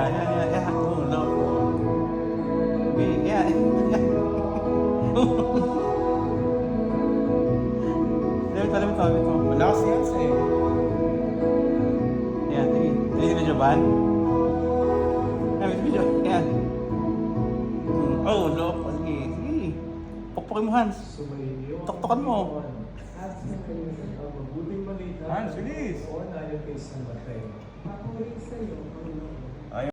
Yeah. Oh, no. Okay, yeah. Lamit mo. Malakas yan sa'yo. Yan, sige. Sige, video ba? Video. Yan. Oh, no. Sige. Pukpukin mo, Hans. Tuktukan mo. Hans, bilis! Oo, na yung case ng batay. Ako rin sa'yo,